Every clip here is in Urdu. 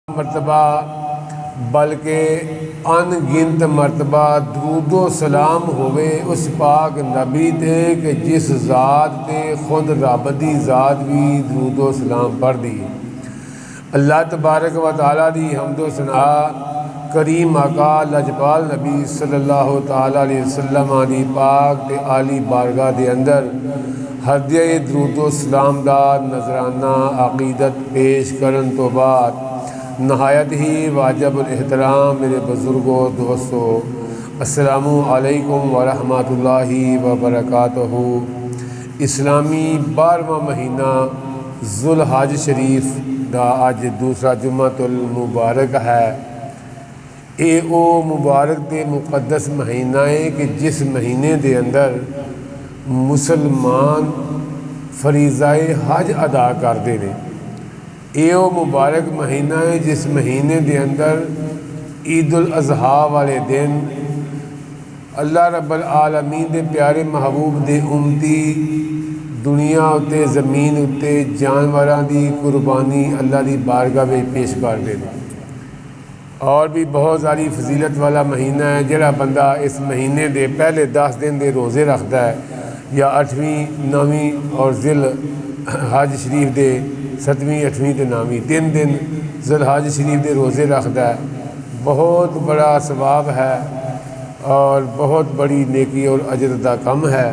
مرتبہ بلکہ ان گنت مرتبہ درود و سلام ہوئے اس پاک نبی تے کہ جس ذات تے خود رب دی ذات بھی درود و سلام پڑھ دی۔ اللہ تبارک و تعالیٰ دی حمد و ثناء کریم آقا لجپال نبی صلی اللہ تعالیٰ علیہ وسلم دی پاک تے عالی بارگاہ دے اندر ہدیہ درود و سلام دا نذرانہ عقیدت پیش کرن تو بعد نہایت ہی واجب الاحترام میرے بزرگوں دوستو، السلام علیکم ورحمۃ اللہ وبرکاتہ۔ اسلامی 12واں مہینہ ذوالحج شریف دا آج دوسرا جمعۃ المبارک ہے۔ اے او مبارک دے مقدس مہینہ ہے کہ جس مہینے دے اندر مسلمان فریضہ حج ادا کرتے ہیں۔ یہ وہ مبارک مہینہ ہے جس مہینے دے اندر عید الاضحیٰ والے دن اللہ رب العالمین دے پیارے محبوب دے امتی دنیا اتے زمین اتے جانوراں دی قربانی اللہ دی بارگاہ میں پیش کرتے ہیں۔ اور بھی بہت ساری فضیلت والا مہینہ ہے۔ جڑا بندہ اس مہینے دے پہلے 10 دن دے روزے رکھتا ہے یا 8ویں 9ویں اور ذی الحج شریف دے 7ویں 8ویں تے 9ویں 3 دن ذوالحج شریف دے روزے رکھتا ہے، بہت بڑا ثواب ہے اور بہت بڑی نیکی اور اجر دا کم ہے۔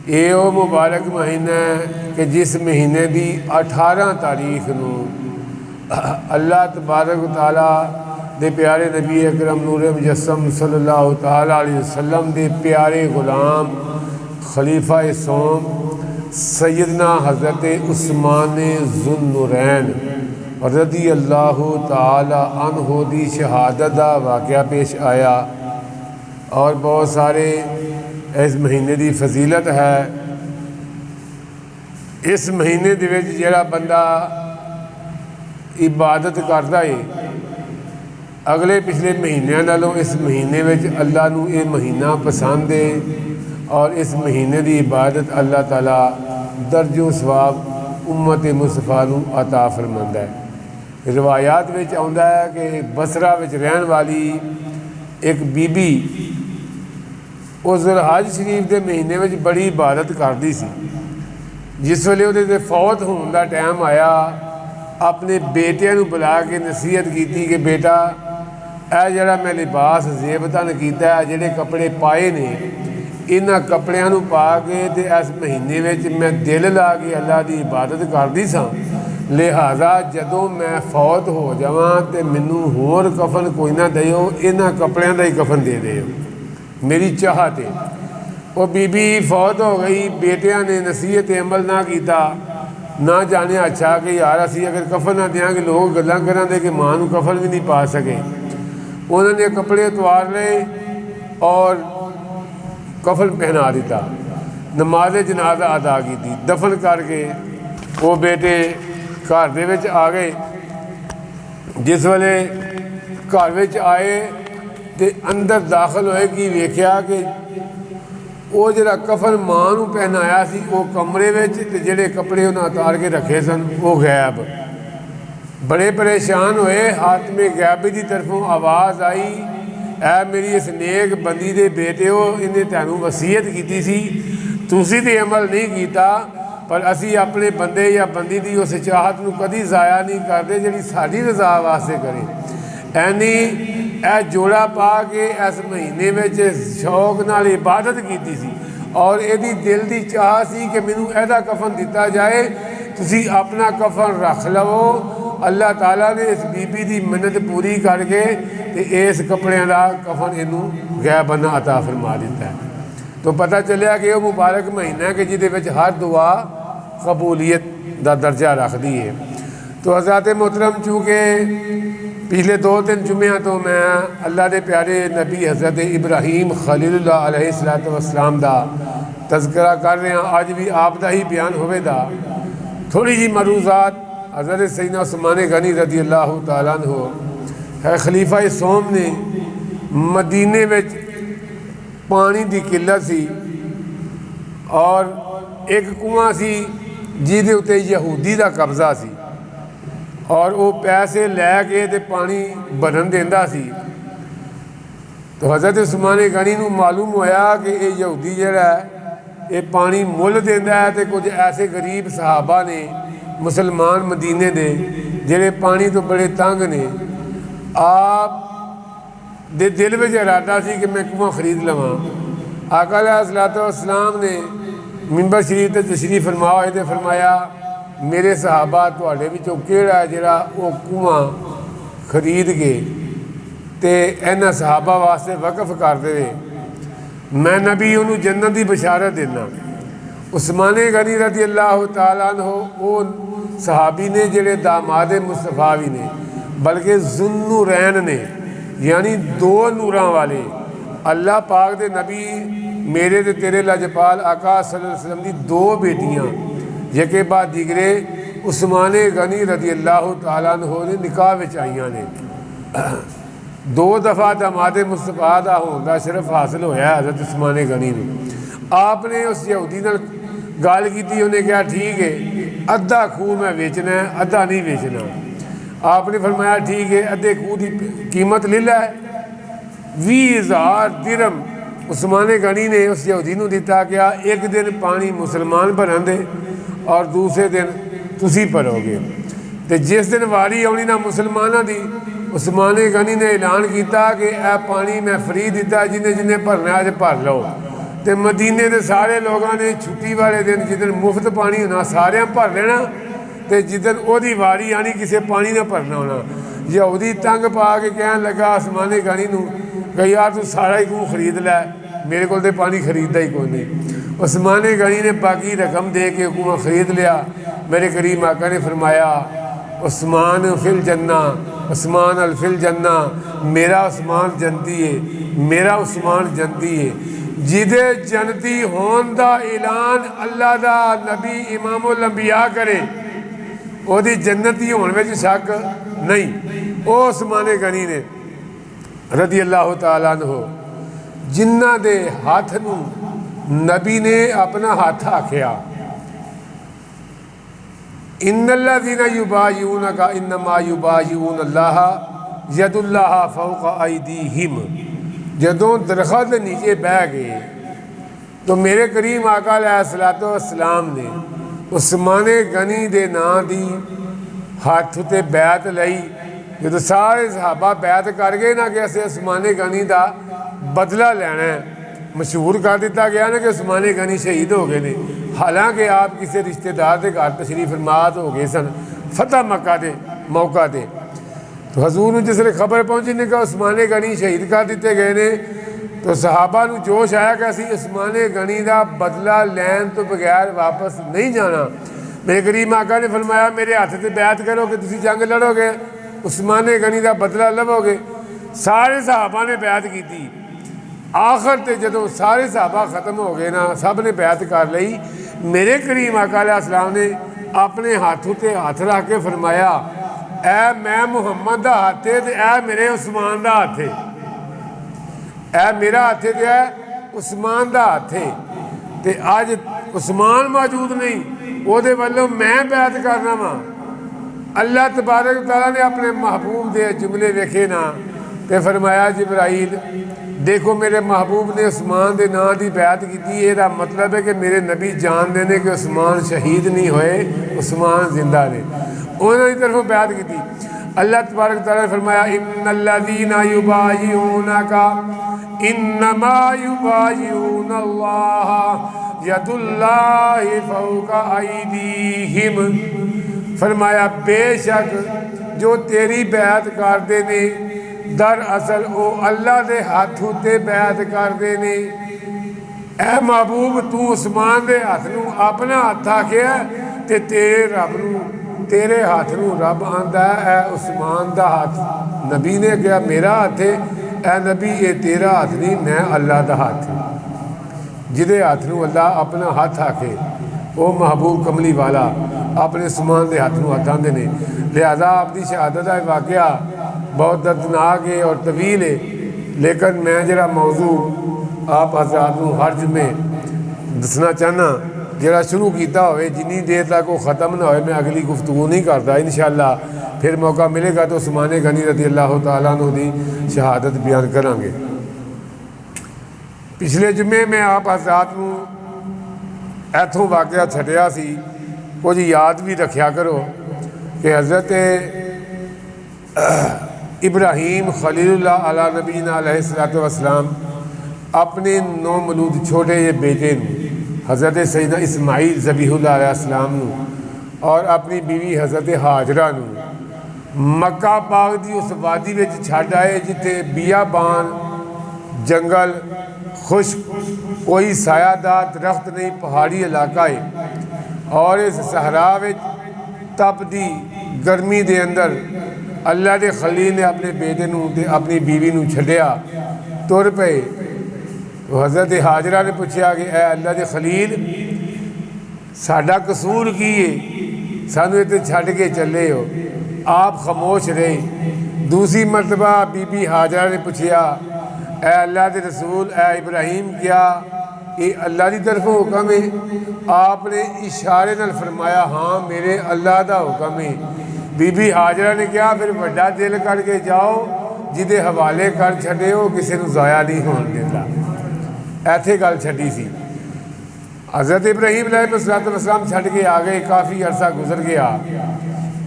یہ وہ مبارک مہینہ ہے کہ جس مہینے دی 18 تاریخ نو اللہ تبارک و تعالیٰ دے پیارے نبی اکرم نور مجسم صلی اللہ تعالیٰ علیہ وسلم دے پیارے غلام خلیفہ سوم سیدنا حضرت عثمان ذو النورین رضی اللہ تعالی عنہ دی شہادت دا واقعہ پیش آیا، اور بہت سارے اس مہینے دی فضیلت ہے۔ اس مہینے دے وچ جڑا بندہ عبادت کردا ہے اگلے پچھلے مہینیاں نالوں اس مہینے وچ اللہ نو یہ مہینہ پسند ہے، اور اس مہینے دی عبادت اللہ تعالیٰ درج و ثواب امت مصطفیٰ نو عطا فرماندا ہے۔ روایات وچ آندا ہے کہ بصرہ وچ رہن والی ایک بی بی اس ذوالحج شریف دے مہینے وچ بڑی عبادت کردی سی۔ جس ویلے وہ فوت ہون دا ٹائم آیا اپنے بیٹے نو بلا کے نصیحت کیتی کہ بیٹا اے جڑا میں لباس زیبتاً کیتا ہے، جڑے کپڑے پائے نے انہاں کپڑیاں نو پا کے تے اس مہینے وچ میں دل لا کے اللہ دی عبادت کردی ساں، لہٰذا جدوں میں فوت ہو جاواں تے مینوں ہور کفن کوئی نہ دیو، انہاں کپڑیاں دا ہی کفن دے دیو، میری چاہت ہے۔ وہ بی بی فوت ہو گئی، بیٹیاں نے نصیحت عمل نہ کیتا، نہ جانے اچھا کہ یار اسی اگر کفن نہ دیاں گے لوگ گلاں کران دے کہ ماں نو کفن بھی نہیں پا سکے۔ انہوں نے کپڑے اتوار لے اور کفن پہنا دیتا، نماز جنازہ ادا کی تھی، دفن کر کے وہ بیٹے گھر دے وچ آ گئے۔ جس ویلے گھر وچ آئے تے اندر داخل ہوئے کی ویکھیا کہ وہ جڑا کفن ماں نو پہنایا سی وہ کمرے وچ تے جڑے کپڑے انہاں اتار کے رکھے سن وہ غائب۔ بڑے پریشان ہوئے، حاتم غیبی دی طرفوں آواز آئی، اے میری اس نیک بندی دے بیٹے ہو، انہیں تینوں وصیت کیتی سی، تسی تے عمل نہیں کیتا، پر اسی اپنے بندے یا بندی دی اس چاہت نو کدی ضائع نہیں کرتے جڑی ساڈی رضا واسطے کرے۔ اینی اے جوڑا پا کے اس مہینے وچ شوق نال عبادت کیتی سی، اور ایدی دل دی چاہ سی کہ مینوں ایدا کفن دتا جائے، تسی اپنا کفن رکھ لو۔ اللہ تعالیٰ نے اس بی بی دی منت پوری کر کے تے اس کپڑیاں دا کفن اینوں غائبانہ عطا فرما دیتا ہے۔ تو پتہ چلیا کہ وہ مبارک مہینہ ہے کہ جہدے وچ ہر دعا قبولیت دا درجہ رکھ دی ہے۔ تو حضرات محترم، چونکہ پچھلے 2-3 جمعہ تو میں اللہ دے پیارے نبی حضرت ابراہیم خلیل اللہ علیہ السلام دا تذکرہ کر رہے ہیں، آج بھی آپ دا ہی بیان ہوئے دا۔ تھوڑی جی مروزات حضرت سیدنا عثمان غنی رضی اللہ تعالیٰ عنہ ہے خلیفہ سوم نے مدینے وچ پانی دی قلت سی، اور ایک کنواں سی جہدے اتے یہودی دا قبضہ سی، اور وہ پیسے لے کے تے پانی بھرن دیندا سی۔ تو حضرت عثمان غنی نو معلوم ہویا کہ یہ یہودی جڑا ہے یہ پانی مل دیندا ہے، تے کچھ ایسے غریب صحابہ نے مسلمان مدینے دے جڑے پانی تو بڑے تنگ نے۔ آپ دے دل وچ ارادہ سی کہ میں کنواں خرید لواں۔ آقا علیہ الصلوۃ والسلام نے ممبر شریف تے تشریف فرما ہوئے تے فرمایا میرے صحابہ تواڈے وچوں کیڑا ہے جڑا وہ کنواں خرید کے تے انہاں صحابہ واسطے وقف کر دے، میں نبی انہوں جنت دی بشارت دینا۔ عثمان غنی رضی اللہ تعالیٰ عنہ وہ صحابی نے جڑے داماد مصطفیٰ بھی نے، بلکہ ذوالنورین نے، یعنی دو نوراں والے۔ اللہ پاک دے نبی میرے تے تیرے لاجپال آقا صلی اللہ علیہ وسلم دی دو بیٹیاں یکے بعد دیگرے عثمان غنی رضی اللہ تعالیٰ عنہ نے نکاح وچ آئیاں نے۔ دو دفعہ داماد مصطفیٰ دا ہون دا شرف حاصل ہویا ہے حضرت عثمان غنی نے۔ آپ نے اس یہودی نال گل کیتی، انہیں کہا ٹھیک ہے ادھا خوہ میں ویچنا ہے ادھا نہیں ویچنا۔ آپ نے فرمایا ٹھیک ہے ادھے خوہ دی قیمت لے لے۔ 20,000 درہم عثمان غنی نے اس یہودی نو دیتا، کیا ایک دن پانی مسلمان بھرن دے اور دوسرے دن تسی بھرو گے۔ تے جس دن واری آنی نہ مسلمانہ دی، عثمان غنی نے اعلان کیتا کہ اے پانی میں فری دیتا، جنہیں جنہیں بھرنا ہے بھر لو۔ تے مدینے دے سارے لوگاں نے چھٹی والے دن جدن مفت پانی ہونا سارے بھر لینا، تے جدن او دی واری آنی کسے پانی نہ بھرنا ہونا۔ یہودی تنگ پا کے کہنے لگا عثمان غنی نو کہ یار تو سارا ہی کنواں خرید لے، میرے کو تے پانی خریدتا ہی کوئی نہیں۔ عثمان غنی نے باقی رقم دے کے کنواں خرید لیا۔ میرے کریم آقا نے فرمایا عثمان فی الجنہ، عثمان الفی الجنہ، میرا عثمان جنتی ہے، میرا عثمان جنتی ہے۔ جدے جنتی ہون دا اعلان اللہ دا نبی امام الانبیاء کرے او دی جنتی ہون وچ شک نہیں۔ او عثمان غنی نے رضی اللہ تعالیٰ عنہ جنہ دے ہاتھ نو نبی نے اپنا ہاتھ آکھیا، ان الذین یبایعونک انما یبایعون اللہ ید اللہ فوق ایدیہم۔ جدوں درخت نیچے بہ گئے تو میرے کریم آقا علیہ الصلوۃ والسلام نے عثمان غنی دے ناں دی ہاتھ تے بیعت لئی۔ جدوں سارے صحابہ بیعت کر گئے نا کہ اسے عثمان غنی دا بدلہ لینا ہے، مشہور کر دیتا گیا نا کہ عثمان غنی شہید ہو گئے نے، حالانکہ آپ کسی رشتہ دار دے گھر تشریف فرمات ہو گئے سن فتح مکہ دے موقع دے۔ تو حضور نے جس نے خبر پہنچی نے کہ عثمان غنی شہید کر دیتے گئے نے، تو صحابہ نو جوش آیا کہ اسی عثمان غنی دا بدلہ لین تو بغیر واپس نہیں جانا۔ میرے کریم آقا نے فرمایا میرے ہاتھ سے بیعت کرو کہ تسی جنگ لڑو گے، عثمان غنی دا بدلہ لو گے۔ سارے صحابہ نے بیعت کی تھی۔ آخر تے جدوں سارے صحابہ ختم ہو گئے نا، سب نے بیعت کر لئی، میرے کریم آقا علیہ السلام نے اپنے ہاتھوں تے ہاتھ رکھ کے فرمایا اے میں محمد دا ہاتھ ہے تے اے میرے عثمان دا ہاتھ ہے، اے میرا ہاتھ ہے تے اے عثمان دا ہاتھ ہے۔ تے آج عثمان موجود نہیں، وہ دے والوں میں بیعت کرنا وا۔ اللہ تبارک و تعالیٰ نے اپنے محبوب دے جملے ویکھے نا تے فرمایا جبرائیل دیکھو میرے محبوب نے عثمان دے نام دی بیعت کی تھی، یہ مطلب ہے کہ میرے نبی جان دینے کہ عثمان شہید نہیں ہوئے، عثمان زندہ نے، انہوں نے طرف بیعت کی تھی۔ اللہ تبارک تعالیٰ نے فرمایا ان الذین یبایعونک انما یبایعون اللہ ید اللہ فوق ایدیہم۔ فرمایا بے شک جو تیری بیعت کردے نے در اصل او اللہ دے ہاتھوں تے بیعت کردے نے۔ اے محبوب تو عثمان دے ہاتھ نو اپنا ہاتھ آکھیا تے تیرے رب نو تیرے ہاتھ نو رب آندا ہے اے عثمان دا ہاتھ۔ نبی نے کہا میرا ہاتھ ہے، اے نبی یہ تیرا ہاتھ نہیں میں اللہ دا ہاتھ ہے۔ جدے ہاتھ نو اللہ اپنا ہاتھ آکھے وہ محبوب کملی والا اپنے عثمان دے ہاتھ نو ہاتھ آندے نے۔ لہذا آپ دی شہادت کا واقعہ بہت دردناک ہے اور طویل ہے، لیکن میں جڑا موضوع آپ حضرات نو حرج میں دسنا چاہنا جڑا شروع کیتا ہوئے جنی دیر تک وہ ختم نہ ہوئے میں اگلی گفتگو نہیں کرتا، انشاءاللہ پھر موقع ملے گا تو عثمان غنی رضی اللہ تعالیٰ عنہ دی شہادت بیان کریں گے۔ پچھلے جمعے میں آپ حضرات کو ایتھوں واقعہ چھٹیا سی، کچھ یاد بھی رکھیا کرو کہ حضرت ابراہیم خلیل اللہ علیہ نبینا علیہ الصلوۃ والسلام اپنے نومولود چھوٹے یہ بیٹے حضرت سیدنا اسماعیل ذبیح اللہ علیہ السلام اور اپنی بیوی حضرت ہاجرہ مکہ پاک دی اس وادی وچ چھڈ آئے جتے بیابان جنگل خشک کوئی سایہ دار درخت نہیں، پہاڑی علاقہ ہے، اور اس صحرا وچ تپ دی گرمی دے اندر اللہ دے خلیل نے اپنے بیٹے تے اپنی بیوی چھڈیا تر پے۔ حضرت ہاجرہ نے پوچھا کہ اے اللہ دے خلیل ساڈا قصور کی ہے، سانو اتنے چھڈ کے چلے ہو؟ آپ خاموش رہے۔ دوسری مرتبہ بی بی ہاجرہ نے پوچھا اے اللہ دے رسول، اے ابراہیم کیا یہ اللہ دی طرف حکم ہے؟ آپ نے اشارے نال فرمایا ہاں میرے اللہ دا حکم ہے۔ بی بی ہاجرہ نے کیا پھر بڑا دل کر کے جاؤ، جدے حوالے کر چھڈے ہو کسی نو ضائع نہیں ہون دیتا۔ ایتھے گل چھڈی سی۔ حضرت ابراہیم علیہ السلام چھڈ کے آ گئے، کافی عرصہ گزر گیا۔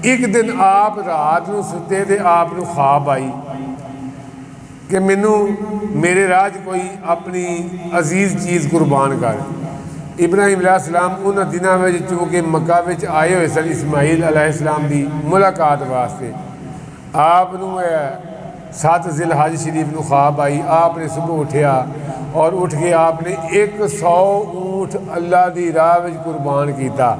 ایک دن آپ رات نو ستے تے آپ نو خواب آئی کہ مینوں میرے راج کوئی اپنی عزیز چیز قربان کر۔ ابراہیم علیہ السلام انہاں دنوں میں چونکہ مکہ وچ آئے ہوئے سن اسماعیل علیہ السلام دی ملاقات واسطے، آپ نو 7 ذی الحج شریف نو خواب آئی۔ آپ نے صبح اٹھیا اور اٹھ کے آپ نے 100 اونٹ اللہ دی راہ وچ قربان کیتا۔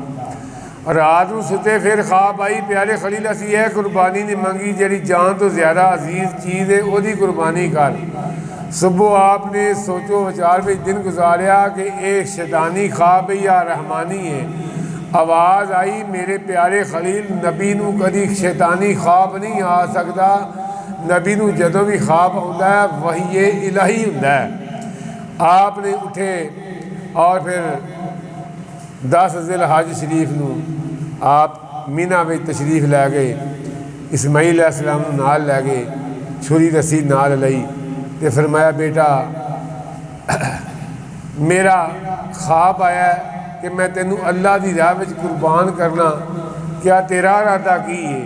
رات نو ستے پھر خواب آئی پیارے خلیل اسی یہ قربانی نہیں منگی جیڑی جان تو زیادہ عزیز چیز ہے وہ دی قربانی کر۔ صبح آپ نے سوچو وچار میں دن گزاریا کہ ایک شیطانی خواب ہے یا رحمانی ہے۔ آواز آئی میرے پیارے خلیل نبی نو کدی شیطانی خواب نہیں آ سکتا، نبی نو جدوں بھی خواب ہوتا ہے وحی الہی ہوتا ہے۔ آپ نے اٹھے اور پھر 10 ذی الحج شریف نو آپ مینا میں تشریف لے گئے، اسماعیل علیہ السلام نال لے گئے، چھری رسی نال لئی تے فرمایا بیٹا میرا خواب آیا ہے کہ میں تینوں اللہ دی راہ وچ قربان کرنا، کیا تیرا ارادہ کی ہے؟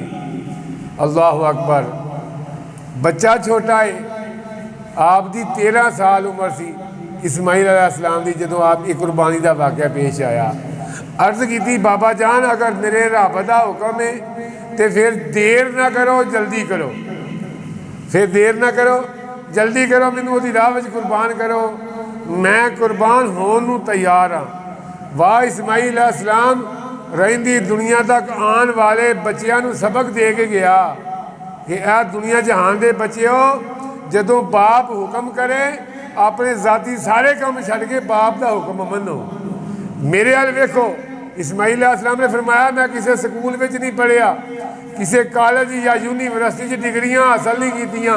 اللہ اکبر۔ بچہ چھوٹا ہے، آپ دی 13 سال عمر سی اسماعیل علیہ السلام دی جدوں آپ کی قربانی دا واقعہ پیش آیا۔ عرض کی تھی بابا جان اگر میرے رب دا حکم ہے تو پھر دیر نہ کرو جلدی کرو، پھر دیر نہ کرو جلدی کرو، مینوں دی راہ وچ قربان کرو، میں قربان ہون نو تیار ہاں۔ واہ اسماعیل علیہ السلام رہندی دنیا تک آن والے بچیاں نو سبق دے کے گیا کہ اے دنیا جہان دے بچیو جدوں باپ حکم کرے اپنے ذاتی سارے کام چھڈ کے باپ دا حکم منو۔ میرے حال ویکھو اسماعیل علیہ السلام نے فرمایا میں کسی سکول وچ نہیں پڑھیا، کسی کالج یا یونیورسٹی ڈگریاں حاصل نہیں کیتیاں،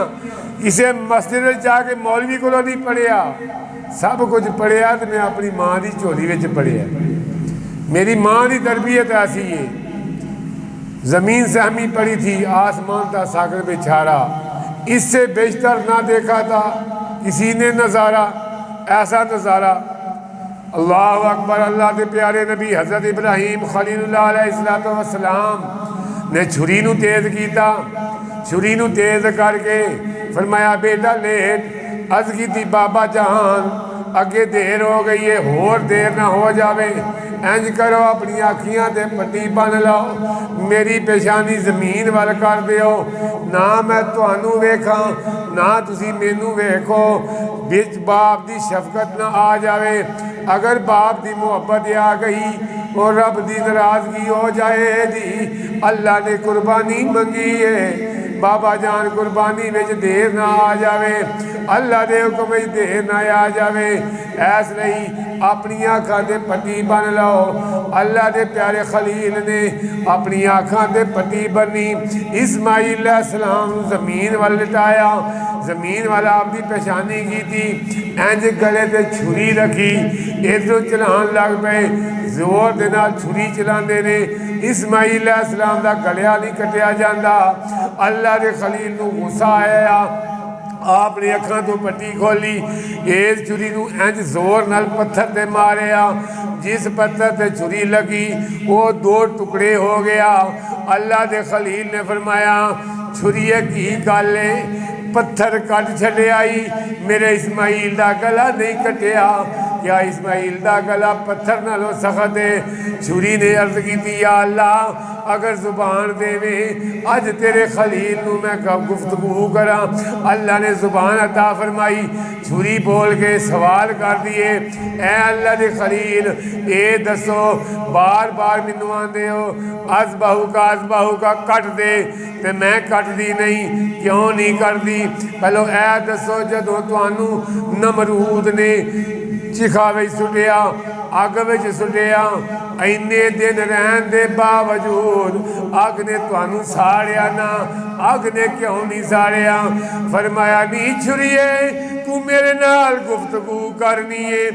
کسی مسجد جا کے مولوی کو نہیں پڑھیا، سب کچھ پڑھیا تو میں اپنی ماں دی جھولی وچ پڑھیا۔ میری ماں دی تربیت ایسی ہے، زمین سہمی پڑھی تھی آسمان تا ساگر بچھاڑا، اس سے بیشتر نہ دیکھا تھا کسی نے نظارہ، ایسا نظارہ۔ اللہ اکبر۔ اللہ کے پیارے نبی حضرت ابراہیم خلیل اللہ علیہ السلام نے چھری نو تیز کیتا، چھری نو تیز کر کے فرمایا بیٹا لیٹ۔ عرض کی تھی بابا جہان اگے دیر ہو گئی ہے، ہور دیر نہ ہو جاوے، انج کرو اپنی آنکھیاں تے پٹی بن لاؤ، میری پیشانی زمین وال کر دیو، نہ میں تانوں ویکھاں نہ تسی مینوں ویکھو، بچ باپ دی شفقت نہ آ جاوے، اگر باپ دی محبت آ گئی اور رب دی ناراضگی ہو جائے دی۔ اللہ نے قربانی منگی ہے، بابا جان قربانی وچ دیر نہ آ جاوے، اللہ دے حکم وچ دیر نہ آ جاوے، ایس نہیں اپنی آنکھاں تے پٹی بن لاؤ۔ اللہ دے پیارے خلیل نے اپنی آنکھاں تے پٹی بنی، اسماعیل علیہ السلام زمین وال لٹایا، زمین والا آپ دی پیشانی کی تھی، انج گلے تے چھری رکھی، ادھر چلان لگ پے، زور دے نال چھری چلاندے نے، اسماعیل علیہ السلام دا گلیا نہیں کٹیا جاندہ۔ اللہ دے خلیل نو غصہ آیا، آپ نے اکھاں تو پٹی کھولی، اس چھری نو انج زور نال پتھر تے ماریا، جس پتھر تے چھری لگی وہ 2 ٹکڑے ہو گیا۔ اللہ دے خلیل نے فرمایا چھریے کی گالے پتھر کٹ چھڑے آئی، میرے اسماعیل دا گلا نہیں کٹیا، کیا اسماعیل دا گلا پتھر نالو سخت ہے؟ چھری نے عرض کی تھی یا اللہ اگر زبان دے میں آج تیرے خلیل نو میں کب گفتگو کرا۔ اللہ نے زبان عطا فرمائی، چھری بول کے سوال کر دیے، اے اللہ دے خلیل اے دسو بار بار منو آندے ہو ازبہو کا کٹ دے تے میں کٹ دی نہیں، کیوں نہیں کر دی؟ پہلو اے دسو جدوں توانو نمرود نے چکھاوے سٹیا، آگ وچ سٹیا، اینے دن رہن دے باوجود آگ نے توانو ساڑیا نا، آگ نے کیوں نہیں ساڑیا؟ فرمایا نہیں چھریے تو میرے نال گفتگو کرنی ہے،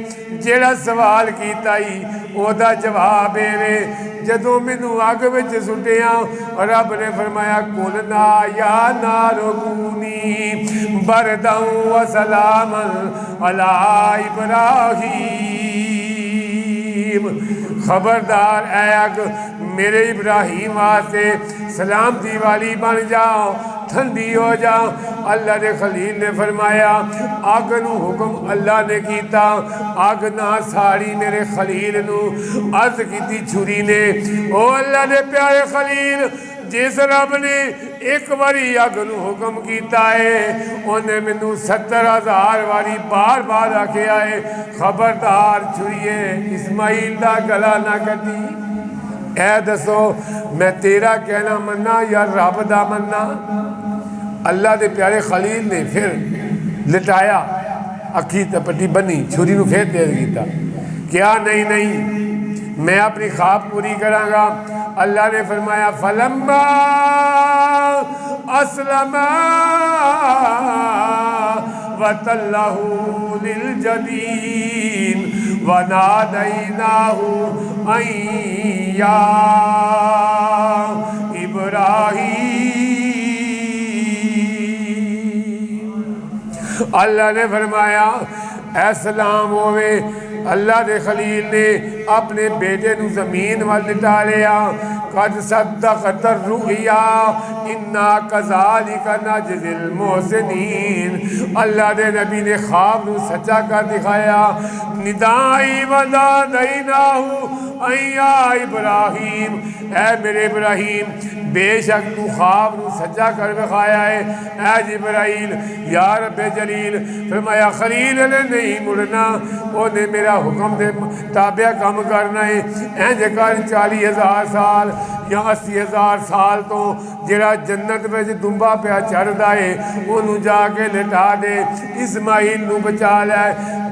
جیڑا سوال کیتا ہی او دا جواب ہے۔ جدوں مینوں آگ وچ سٹیا رب نے فرمایا قُلْنَا يَا نَارُ كُونِي بَرْدًا وَسَلَامًا عَلَىٰ إِبْرَاهِيمَ، خبردار اے آگ میرے ابراہیم واسطے سلامتی والی بن جاؤ، ٹھنڈی ہو جا۔ اللہ نے خلیل نے فرمایا آگ نو حکم اللہ نے کیتا، آگ نہ ساڑی میرے خلیل نو، عرض کیتی چھری نے او اللہ نے پیارے خلیل جس رب نے ایک باری آگ نو حکم کیتا ہے انہیں منو 70,000 واری بار بار آکے آئے خبردار چھریے اسماعیل دا گلا نہ کٹی۔ اے دسو میں تیرا کہنا مننا یا رب دا مننا؟ اللہ دے پیارے خلیل نے پھر لٹایا، اکھی پٹی بنی، چھری نو پھر تیز کیتا، کیا نہیں میں اپنی خواب پوری کراں گا۔ اللہ نے فرمایا فلما اسلم وتلہ للجبین ونادیناہ ان یا ابراہیم۔ اللہ نے فرمایا اے سلام ہوئے، اللہ دے خلیل نے اپنے بیٹے نو زمین وال لٹا لیا، قد صدقت الرؤیا انا کذالک نجزی المحسنین۔ اللہ دے نبی نے خواب نو سچا کر دکھایا، ندائی ونادیناہ ان یا ابراہیم، اے میرے ابراہیم بے شک تو خواب نو سچا کر دکھایا ہے اے جبرائیل یا رب جلیل۔ فرمایا خلیل نے نہیں مڑنا، انہیں میرا حکم دے تابع کام کرنا ہے، اینج کر 40,000 سال یا 80,000 سال تو جڑا جنت میں دنبا پہ چڑھدا ہے انہوں جا کے لٹا دے، اسماعیل نو بچا لے۔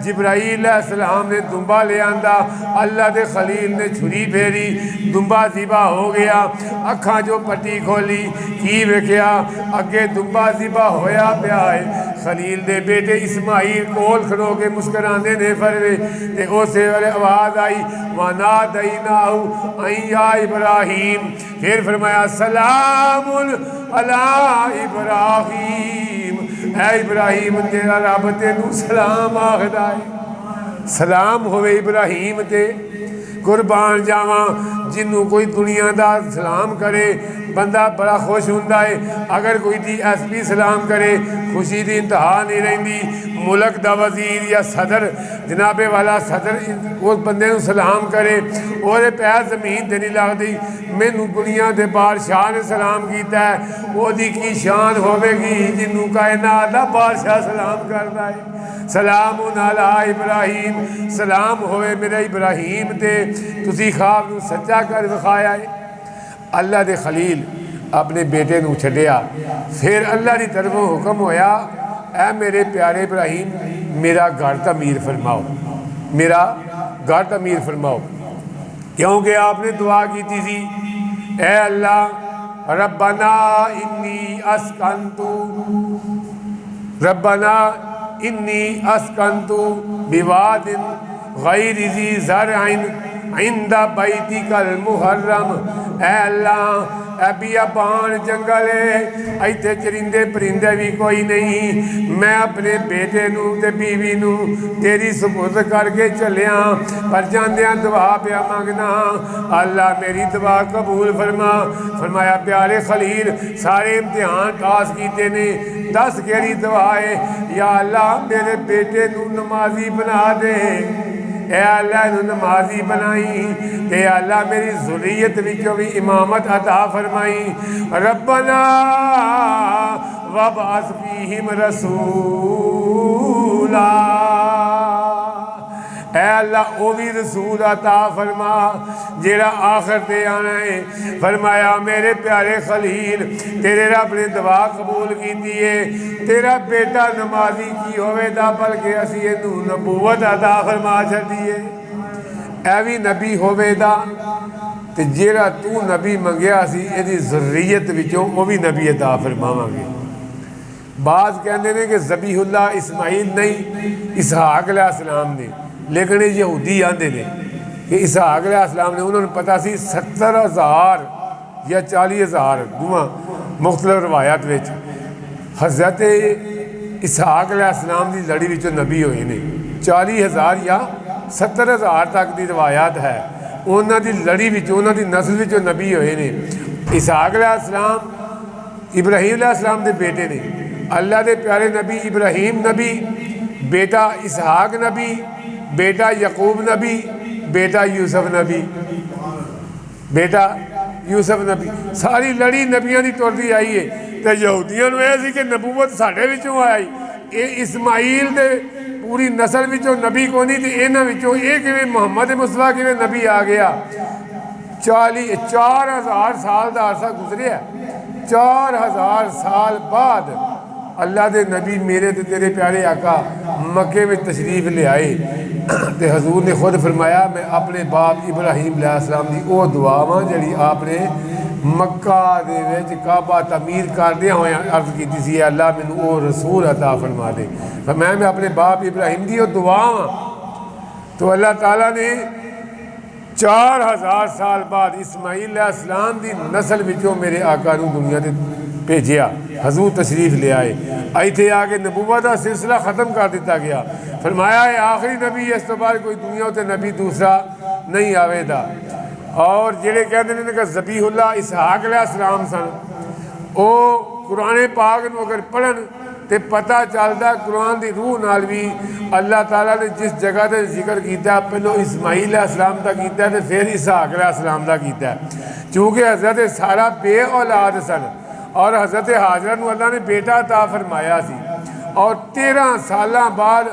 جبرائیل علیہ السلام نے دنبا لے آندا، اللہ دے خلیل نے چھری پھیری، دنبا ذبح ہو گیا، اکھاں جو پٹی کھولی کی ویکھیا اگے دنبا ذبح ہویا پیا ہے۔ خلیل دے بیٹے اسماعیل کول کھڑو کے مسکراندے نے فروے تے اسے والے آواز آئی وَنَادَيْنَاهُ أَن يَا إِبْرَاهِيمُ، پھر فرمایا سلام علی ابراہیم، اے ابراہیم تیرا رب تینوں سلام آخدا ہے، سلام ہوئے ابراہیم تے۔ قربان جاواں جنوں کوئی دنیا دا سلام کرے بندہ بڑا خوش ہوندہ ہے، اگر کوئی ڈی ایس پی سلام کرے خوشی دی انتہا نہیں رہندی، ملک دا وزیر یا صدر جناب والا صدر اس بندے نو سلام کرے اور پیر زمین تے نہیں لگدی۔ مینوں دنیا دے بادشاہ نے سلام کیتا ہے، وہ دی کی شان ہوے گی جنوں کائنات دا بادشاہ سلام کردا ہے۔ سلام علی ابراہیم، سلام ہوئے میرے ابراہیم تے، تسی خواب نو سچا کر دکھایا ہے۔ اللہ دے خلیل اپنے بیٹے نو چھڈیا، پھر اللہ دی طرفوں حکم ہویا اے میرے پیارے ابراہیم میرا گھر تعمیر فرماؤ، میرا گھر تعمیر فرماؤ، کیونکہ آپ نے دعا کی تھی اے اللہ ربنا انی اسکنتو بواد غیر ذی زرع عند بیتک المحرم، اے اللہ اے بیابان جنگل ہے، ایتھے چرندے پرندے بھی کوئی نہیں، میں اپنے بیٹے نو تے بیوی نو تیری سپرد کر کے چلیاں، پر جاندیاں دعا پیا مانگنا، اللہ میری دعا قبول فرما۔ فرمایا پیارے خلیل سارے امتحان پاس کیتے نے، 10 کیڑی دعا ہے، یا اللہ میرے بیٹے نو نمازی بنا دے، اے اللہ نو نمازی بنائی، اے اللہ میری ذریت وچوں بھی امامت عطا فرمائی، ربنا وابعث فیہم رسولا، اے اللہ او بھی رسول عطا فرما جیڑا آخر تے آنا ہے۔ فرمایا میرے پیارے خلیل تیرے رب نے دعا قبول کی دیئے، تیرا بیٹا نمازی کی ہوئے دا بلکہ اسی انہوں نبوت عطا فرما چھڑ دیئے، اے بھی نبی ہوئے دا تے جیڑا تو نبی منگیا سی ایدی ذریت وچوں وہ بھی نبی عطا فرما مانگے۔ بعض کہنے نے کہ ذبیح اللہ اسماعیل نہیں اسحاق علیہ السلام نے، لیکن یہودی آندے نے کہ اسحاق علیہ السلام نے، انہوں نے پتا سی 70,000 یا 40,000 دوہاں مختلف روایات وچ حضرت اسحاق علیہ السلام دی لڑی وچوں نبی ہوئے نے، 40,000 یا 70,000 تک دی روایات ہے، انہاں دی لڑی وچوں انہاں دی نسل وچوں نبی ہوئے نے۔ اسحاق علیہ السلام ابراہیم علیہ السلام دے بیٹے نے، اللہ دے پیارے نبی ابراہیم نبی، بیٹا اسحاق نبی، بیٹا یعقوب نبی، بیٹا یوسف نبی، بیٹا یوسف نبی، ساری لڑی نبیاں دی توڑی آئی ہے۔ تو یہودیاں نو ایسی کہ نبوت ساڑھے وچوں آئی، اے اسماعیل دے پوری نسل وچوں نبی کو نہیں تھی، انہاں وچوں ایک محمد مصطفیٰ کے نبی آ گیا۔ 4,000 سال دا عرصہ گزرے ہے، 4,000 سال بعد اللہ دے نبی میرے تے تیرے پیارے آقا مکے میں تشریف لے آئے، تے حضور نے خود فرمایا میں اپنے باپ ابراہیم علیہ السلام دی او دعا ماں جڑی آپ نے مکہ دے وچ کعبہ تعمیر کردیاں ہوئے عرض کی سی، اے اللہ میں او رسول عطا فرما دے، فرمایا میں اپنے باپ ابراہیم دی او دعا ماں۔ تو اللہ تعالیٰ نے 4,000 سال بعد اسماعیل علیہ السلام دی نسل وچوں میرے آقا نو دنیا دے بھیجیا، حضور تشریف لے آئے، ایتھے آ کے نبوت کا سلسلہ ختم کر دیتا گیا، فرمایا ہے آخری نبی، اس تو بعد کوئی دنیا تے نبی دوسرا نہیں آوے دا۔ اور جڑے کہتے ہیں کہ ذبیح اللہ اسحاق علیہ السلام سن، او قرآن پاک نو اگر پڑھن تے پتہ چلتا قرآن دی روح نال بھی اللہ تعالیٰ نے جس جگہ تے ذکر کیتا پہلو اسماعیل علیہ السلام دا کیتا ہے تے پھر اسحاق علیہ السلام دا کیتا ہے، چونکہ حضرت سارا بے اولاد سن اور حضرت حاجرہ نو اللہ نے بیٹا عطا فرمایا سی، اور 13 سالاں بعد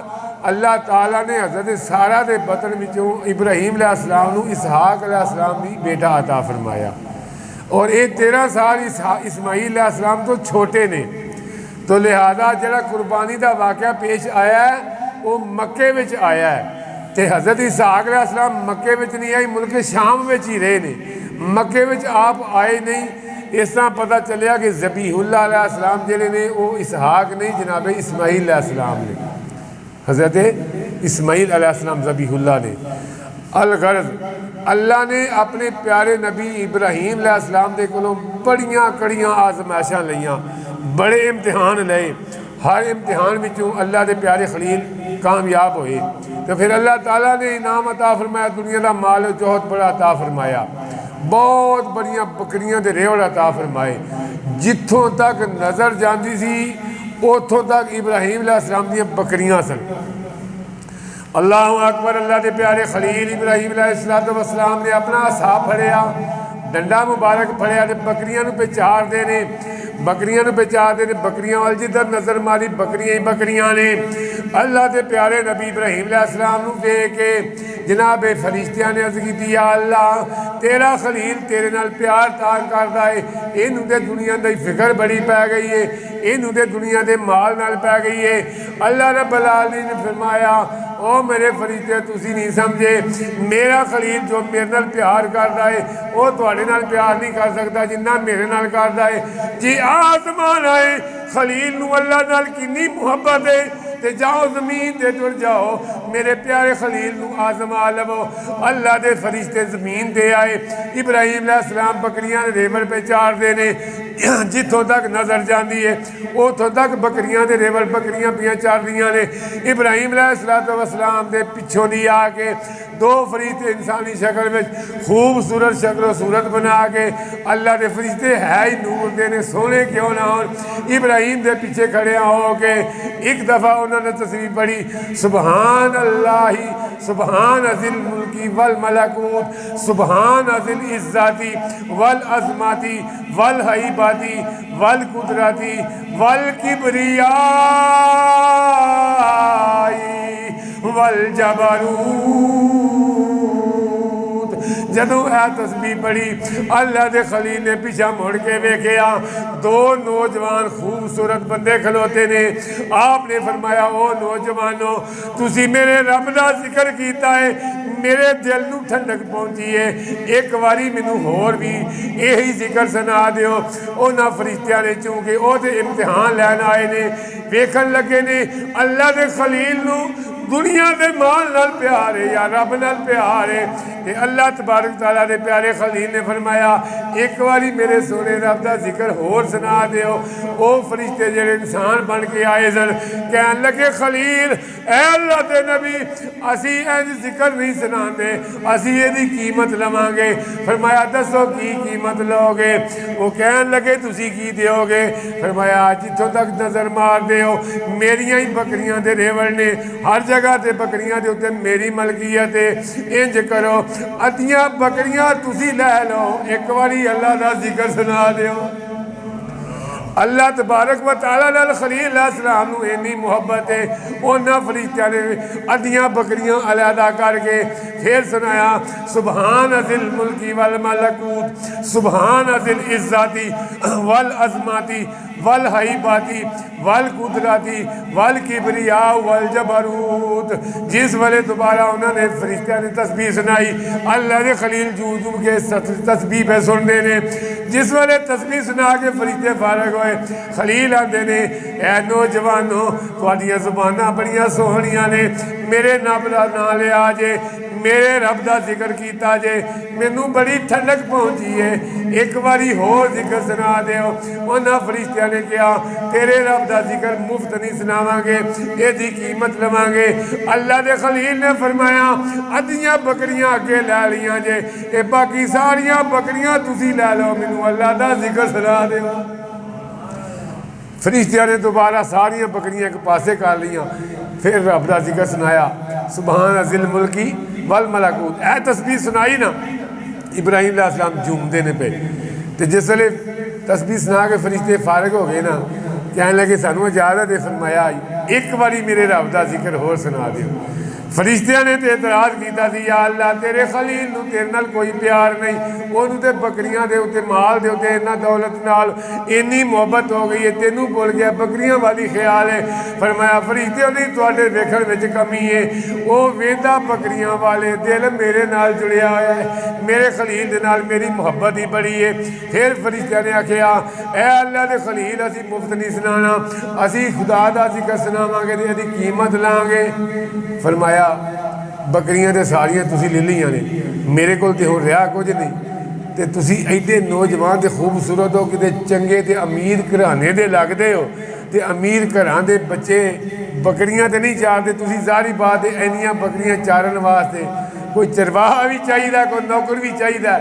اللہ تعالیٰ نے حضرت سارہ دے بطن وچوں ابراہیم علیہ السلام نو اسحاق علیہ السلام بھی بیٹا عطا فرمایا، اور یہ 13 سال اسماعیل علیہ السلام تو چھوٹے نے، تو لہذا جڑا قربانی دا واقعہ پیش آیا ہے وہ مکے وچ آیا ہے، تے حضرت اسحاق علیہ السلام مکے وچ نہیں آئی، ملک شام وچ ہی رہے نے، مکے وچ آپ آئے نہیں۔ اس طرح پتہ چلیا کہ ذبیح اللہ علیہ السلام جڑے نے وہ اسحاق نہیں جناب اسماعیل علیہ السلام نے، حضرت اسماعیل علیہ السلام ذبیح اللہ نے۔ الغرض اللہ نے اپنے پیارے نبی ابراہیم علیہ السلام دے کولوں بڑیاں کڑیاں آزمائشاں لیاں، بڑے امتحان لئے، ہر امتحان وچوں اللہ دے پیارے خلیل کامیاب ہوئے، تو پھر اللہ تعالیٰ نے انعام عطا فرمایا، دنیا دا مال و جوہد بڑا عطا فرمایا، بہت بڑیاں بکریاں دے ریوڑ عطا فرمائے، جتھوں تک نظر جاندی سی اتھوں تک ابراہیم علیہ السلام دیاں بکریاں سن۔ اللہ اکبر، اللہ دے پیارے خلیل ابراہیم علیہ السلام نے اپنا عصا پھڑیا، ڈنڈا مبارک پھڑیا تے بکریاں نو پہچار دے نے، بکریاں نو پہچار دے نے، بکریاں وال جدھر نظر ماری بکریاں ہی بکریاں نے۔ اللہ دے پیارے نبی ابراہیم علیہ السلام نو دیکھ کے جناب فرشتیاں نے عرض کی یا اللہ تیرا خلیل تیرے نال پیار تار کردا ہے، اینو تے دنیا دی فکر بڑی پی گئی ہے، اینو تے دنیا دے مال نال پی گئی ہے۔ اللہ رب العالمین نے فرمایا او میرے فرشتے تسی نہیں سمجھے، میرا خلیل جو میرے نال پیار کردا ہے وہ تواڈے نال پیار نہیں کر سکتا جنہ میرے نال کردا ہے۔ جی آسمان آئے خلیل نو اللہ نال کنی محبت ہے تے جاؤ زمین تے ٹر جاؤ میرے پیارے خلیل نو آزما لو۔ اللہ دے فرشتے زمین تے آئے، ابراہیم علیہ السلام بکریاں ریوڑ پہ چار دینے، جتوں تک نظر جاندی ہے اتوں تک بکریاں دے ریوڑ بکریاں پیاں چار دیاں نے۔ ابراہیم علیہ السلام دے پچھوں دی آ کے دو فرشتے انسانی شکل میں خوبصورت شکل و صورت بنا کے، اللہ دے فرشتے ہے ہی نور دے نے، سونے کیوں نہ ہون، ابراہیم دے پیچھے کھڑے ہو کے ایک دفعہ انہوں نے تصویر پڑھی، سبحان اللہ سبحان ذی الملک والملکوت سبحان ذی العزت والعظمت والہیبت والقدرت والکبریاء والجبروت۔ جدوں اے تسبیح پڑھی اللہ دے خلیل نے پیچھا مڑ کے ویکھیا، دو نوجوان خوبصورت بندے کھلوتے نے۔ آپ نے فرمایا او نوجوانوں تسی میرے رب دا ذکر کیتا ہے، میرے دل نو ٹھنڈک پہنچی ہے، ایک واری مینوں ہور بھی یہی ذکر سنا دیو۔ انہاں فرشتیاں نے چونکہ او تے امتحان لین آئے نے، ویکھن لگے نے اللہ دے خلیل نو دنیا دے مال نال پیار ہے یا رب نال پیار ہے، تے اللہ تبارک تعالیٰ دے پیارے خلیل نے فرمایا ایک واری میرے سونے رب دا ذکر ہور سنا دیو۔ او فرشتے جڑے انسان بن کے آئے سن کہن لگے خلیل اے اللہ دے نبی اسی انج ذکر نہیں سناندے، اسی یہ دی قیمت لواں گے۔ فرمایا دسو کی قیمت لو گے؟ وہ کہن لگے تسی کی دیو گے؟ فرمایا جتوں تک نظر مار دیو میریاں ہی بکریاں دے ریوڑ نے، ہر جگہ تے بکریاں دے اوتے میری ملکیت ہے، انج کرو ادیاں بکریاں تسی لے لو، ایک واری اللہ دا ذکر سنا دیو۔ اللہ تبارک و تعالیٰ نال خلیل علیہ السلام نو اینی محبت ہے، انہاں فرشتیاں نے ادیاں بکریاں علیحدہ کر کے پھر سنایا سبحان ذی الملک والملکوت سبحان ذی العزت والعظمت والہیبت والقدرت والکبریاء والجبروت۔ جس ویلے دوبارہ انہوں نے فرشتیاں نے تسبیح سنائی، اللہ نے خلیل جوں کے تسبیح پہ سننے نے، جس ویلے تسبیح سنا کے فرشتے فارغ ہوئے خلیل آندے نے اے نوجوانوں تہاڈیاں زباناں بڑیاں سوہنیاں نے، میرے رب دا نام لیا جے، میرے رب دا ذکر کیتا جے، مینوں بڑی ٹھنڈک پہنچی ہے، ایک باری ہور ذکر سنا دیو۔ انہاں فرشتیاں نے کہا تیرے رب دا ذکر مفت نہیں سناواں گے، یہ دی قیمت لواں گے۔ اللہ دے خلیل نے فرمایا ادیاں بکریاں اگے لے لیاں جے، اے باقی ساریاں بکریاں تسی لے لو، مینوں اللہ دا ذکر سنا دیو۔ فرشتیاں نے دوبارہ ساریاں بکریاں کے پاسے کر لیاں، پھر رب دا ذکر سنایا سبحان ذی الملک والملکوت۔ اے تسبیح سنائی نا ابراہیم علیہ السلام جھومدے نے پہ، تے جس ویلے تسبیح سنا کے فرشتے فارغ ہو گئے نا کہنے لگے سانوں اجازت ہے، فرمایا ایک باری میرے رب دا ذکر ہور سنا دیو۔ فرشتیاں نے تے اعتراض کیتا سی یا اللہ تیرے خلیل نو تیرے نال کوئی پیار نہیں، اونوں تے بکریاں دے اوتے مال دے اوتے انہاں دولت نال اینی محبت ہو گئی ہے، تینوں بول گیا بکریاں والی خیال ہے۔ فرمایا فرشتیوں نہیں تواڈے ویکھن وچ کمی ہے، او ویندا بکریاں والے دل میرے نال جڑیا ہوا ہے، میرے خلیل دے نال میری محبت ہی بڑی ہے۔ پھر فرشتیاں نے آکھیا اے اللہ دے خلیل اسی مفت نہیں سنانا، اسی خدا دا ذکر سناواں گے تے دی قیمت لاں گے۔ فرمایا بکریاں تے ساریاں تسی لے لیاں نے، میرے کول تے ہن رہا کچھ نہیں، تے تسی ایڈے نوجوان تے خوبصورت ہو کتے چنگے تے امیر گھرانے دے لگدے ہو، تے امیر گھراں دے بچے بکریاں تے نہیں چارتے، تسی ظاہری بات ہے اینیاں بکریاں چارن واسطے کوئی چرواہا بھی چاہیے، کوئی نوکر بھی چاہیے،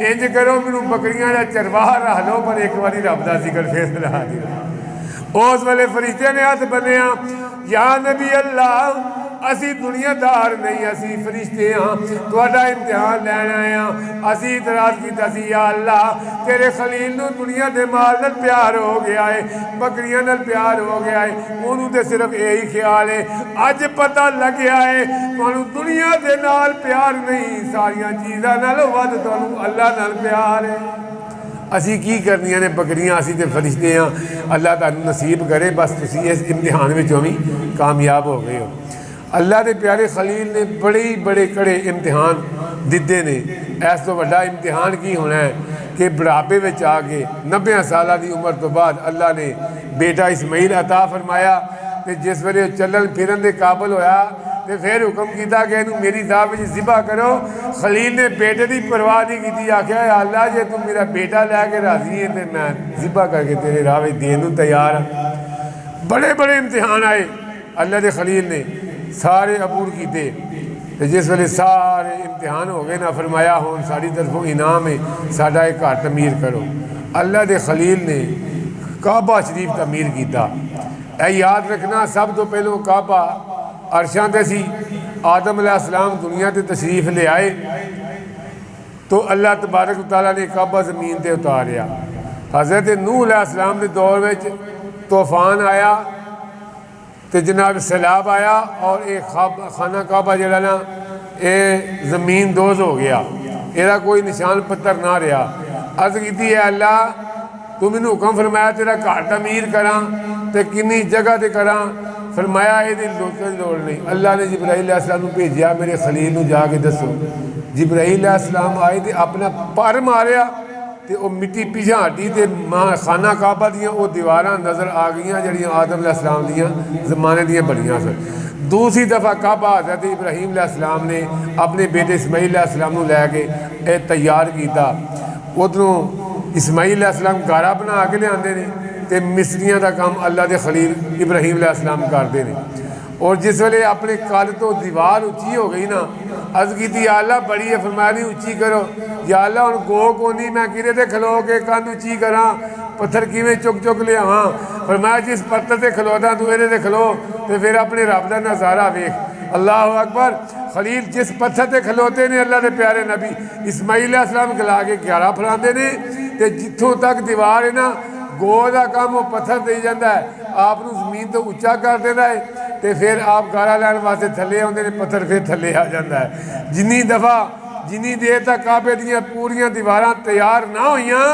انج کرو مینوں بکریاں دا چرواہا رکھ لو پر ایک باری رب دا ذکر پھر سنا دیو۔ اس ویلے فرشتے نے ہاتھ بنیا یا نبی اللہ اسی دنیا دار نہیں، اسی فرشتے ہاں، تہاڈا امتحان لین آئے ہاں۔ اسی اعتراض کیتا سی یا اللہ تیرے خلیل نو دنیا دے مال نال پیار ہو گیا ہے، بکریاں نال پیار ہو گیا ہے، انہوں تے صرف یہی خیال ہے، اج پتہ لگ گیا ہے تانوں دنیا دے نال پیار نہیں، ساریاں چیزاں نال ود تانوں اللہ نال پیار ہے۔ اسی کی کرنیاں نے بکریاں، اسی تے فرشتے ہاں، اللہ تعالیٰ نصیب کرے بس تسی اس امتحان وچوں بھی کامیاب ہو گئے ہو۔ اللہ دے پیارے خلیل نے بڑے کڑے امتحان دیتے نے، ایس تو بڑا امتحان کی ہونا ہے کہ بڑھاپے وچ آ کے 90 سالہ دی عمر تو بعد اللہ نے بیٹا اسماعیل عطا فرمایا۔ تے جس ویلے چلن پھرن دے قابل ہویا تے پھر حکم کیتا کہ اینو میری راہ وچ ذبح کرو۔ خلیل نے بیٹے دی پرواہ نہیں کیتی، آکھیا یا اللہ جے تو میرا بیٹا لے کے راضی ہے تے میں ذبح کر کے تیرے راہ وچ دین نوں تیار ہاں۔ بڑے بڑے امتحان آئے، اللہ دے خلیل نے سارے عبور کیتے تے جس ویلے سارے امتحان ہو گئے نا فرمایا ہن ساری طرفوں انعام ہے، ساڈا ایک گھر تعمیر کرو۔ اللہ دے خلیل نے کعبہ شریف تعمیر کیتا۔ اے یاد رکھنا سب تو پہلو کعبہ عرشاں تے سی، آدم علیہ السلام دنیا تے تشریف لے آئے تو اللہ تبارک و تعالیٰ نے کعبہ زمین تے اتاریا۔ حضرت نوح علیہ السلام دے دور میں طوفان آیا تے جناب سیلاب آیا اور ایک خانہ کعبہ جڑا نا اے زمین دوز ہو گیا، ایرا کوئی نشان پتر نہ رہا۔ عرض کیتی ہے اللہ تو مینوں حکم فرمایا تیرا گھر تعمیر کراں تے کنی جگہ تے کراں؟ فرمایا یہ لوڑ نہیں۔ اللہ نے جبرائیل علیہ السلام کو بھیجیا میرے خلیل نو جا کے دسو۔ جبرائیل علیہ السلام آئے تے اپنا پر ماریا تے وہ مٹی پیچھے ہٹی تے خانہ کعبہ دیاں وہ دیواراں نظر آ گئیاں جڑیاں آدم علیہ السلام دیاں زمانے دیاں بڑیاں سن۔ دوسری دفعہ کعبہ حضرت ابراہیم علیہ السلام نے اپنے بیٹے اسماعیل علیہ السلام کو لے کے تیار کیتا۔ ادھروں اسماعیل علیہ السلام گارا بنا کے لے آندے نے تے مصریاں دا کام اللہ دے خلیل ابراہیم علیہ السلام کرتے ہیں۔ اور جس ویلے اپنے کل تو دیوار اچھی ہو گئی نا عرض کیتی یا اللہ بڑی ہے، فرمایا نہیں اچھی کرو۔ یا اللہ ہن گو کونی میں کدے تے کھلو کے کندھ اچھی کراں، پتھر کیویں چک چک لے آواں؟ فرمایا جس پتھر تے کھلوتا تو ایدے تے کھلو تے پھر اپنے رب دا نظارہ ویکھ۔ اللہ اکبر۔ خلیل جس پتھر تے کھلوتے نے اللہ دے پیارے نبی اسماعیل علیہ السلام گلا کے گیارہ پھراندے نے تے جتھوں تک دیوار ہے نا گو دا کام وہ پتھر دے جاندہ ہے، آپ نو زمین تو اچھا کر دینا ہے تے پھر آپ گارا لین واسطے تھلے آندے نے، پتھر پھر تھلے آ جاندہ ہے۔ جنی دیر تک کعبے دیاں پوریاں دیواراں تیار نہ ہوئیاں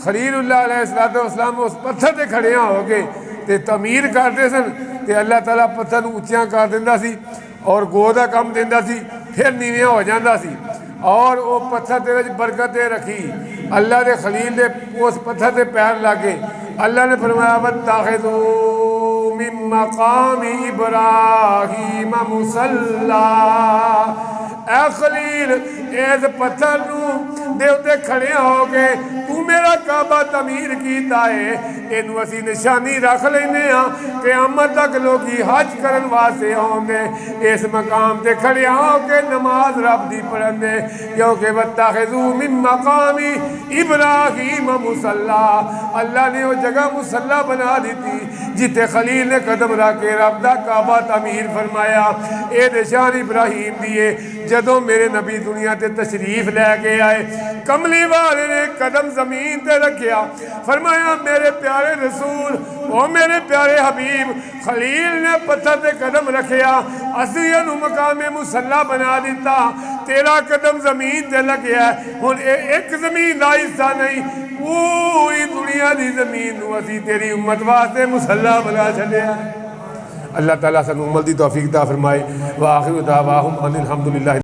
خلیل اللہ علیہ السلام اس پتھر تے کھڑیاں ہو گئے تے تعمیر کرتے سن تے اللہ تعالیٰ پتھر نو اچھیاں کر دیندہ سی اور گو دا کم دیندہ سی، پھر نیویاں ہو جاندہ سی اور وہ پتھر دے وچ برکتیں رکھی۔ اللہ دے خلیل دے اس پتھر دے پیر لاگے، اللہ نے فرمایا وَاتَّخِذُوا مِن مَّقَامِ إِبْرَاهِيمَ مُصَلًّى۔ اے خلیل اس پتھر نو دے اتے کھڑے ہو کے تو میرا کعبہ تعمیر کیتا ہے، اینو اسی نشانی رکھ لینے ہاں قیامت تک لوگی حج کرن واسطے ہوندے اس مقام تے کھڑے ہو کے نماز رب دی پڑھن دے، کیونکہ وَاتَّخِذُوا مِن مَّقَامِ إِبْرَاهِيمَ مُصَلًّى۔ اللہ نے وہ جگہ مصلی بنا دیتی جتے خلیل نے قدم رکھ کے رب دا کعبہ تعمیر فرمایا۔ اے نشان ابراہیم دیے جدوں میرے نبی دنیا تے تشریف لے کے آئے، کملی والے نے قدم زمین تے رکھیا، فرمایا میرے پیارے رسول او میرے پیارے حبیب خلیل نے پتھر تے قدم رکھیا، اسی انہوں مقام مصلی بنا دیتا، تیرا قدم زمین تے لگیا ہے، ہن ایک زمین دا حصہ نہیں پوری دنیا دی زمین نو اسی تیری امت واسطے مصلی بنا چھڈیا ہے۔ اللہ تعالیٰ سانو عمل دی توفیق عطا فرمائے۔ وآخر دعواہم ان الحمدللہ۔